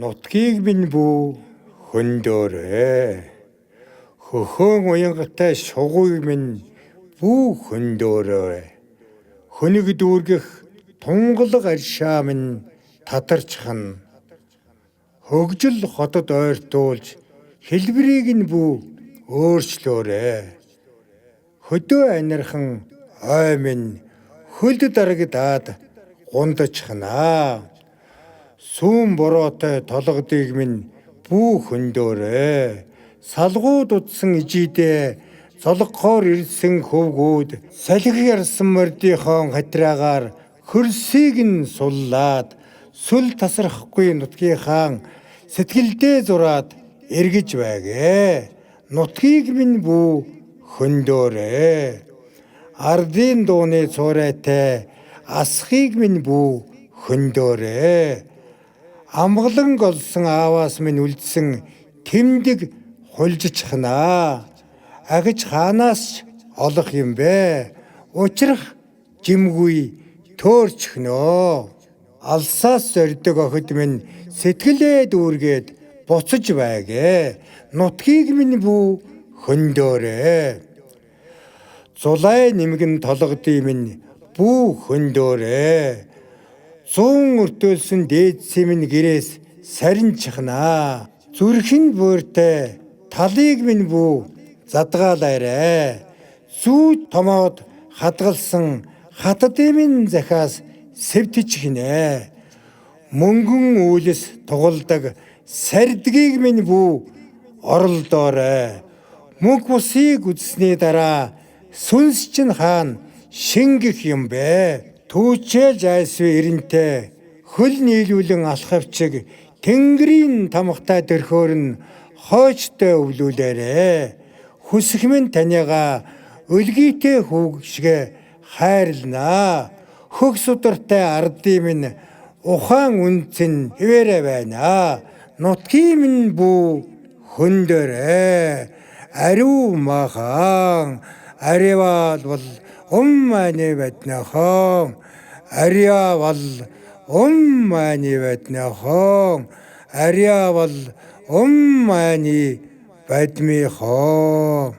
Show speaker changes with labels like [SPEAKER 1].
[SPEAKER 1] Нутгийг минь бүү хөндөөрэй. Хөхөөн уянгатай шугуйг минь бүү хөндөөрэй. Хөнөг дүүргэх тунгалаг аршаа минь татарчхна. Хөгжил хотод ойртуулж хэлбэрийг нь бүү өөрчлөөрэй. Хөдөө анирхан ой минь хөлд дарагдаад гундажхнаа. Сүүн бороотой толгодыг минь бүү хөндөөрэй. Салгууд утсан ижидээ золгохоор ирсэн хөвгүүд салхи ярсан мордийнхоо хатраагаар хөрсийг нь суллаад сүл тасрахгүй нутгийнхаа сэтгэлдээ зураад эргэж байгээ. Нутгийг минь бүү хөндөөрэй. Ардын дууны цуурайтай асхийг минь бүү хөндөөрэй. Амгалан голсон ааваас минь үлдсэн тэмдэг хулжчихнаа. Агж хаанаас ч олох юм бэ? Учрах жимгүй төөрчихнөө. Алсаас зордог охид минь сэтгэлээ дүүргээд буцаж байгээ. Нутгийг минь бүү хөндөөрэй. Зулай нэмгэн толгодын минь бүү хөндөөрэй. 100 өртөөлсөн дээдсийн минь гэрээс сарничхнаа. Зүрхэн бууртай талыг минь бүү задгаалаарай. Зүүд томоод хадгалсан хатдын минь захиас сэвтчихнэ. Мөнгөн үүлэс тугалдаг сардгийг минь бүү оролдоорой. Мөнх бусыг үзсний дараа сүнс чинь хаана шингэх юм бэ? Түүчээ жайсви эрэнтэй хөл нийлүүлэн алхавчиг тэнгэрийн тамхтай дөрхөөр нь хоочтой өвлүүлээрэ. Хүсэх минь таныгаа өлгийтэй хүүг шиг хайрлнаа. Хөх судартай ардын минь ухаан үнцэн хэвээрээ байна. Нутгийн минь бүү хөндөөрэй. Ариу махан аривал бол умманы баднахон. Ариавал умманы баднахон. Ариавал умманы бадмихон.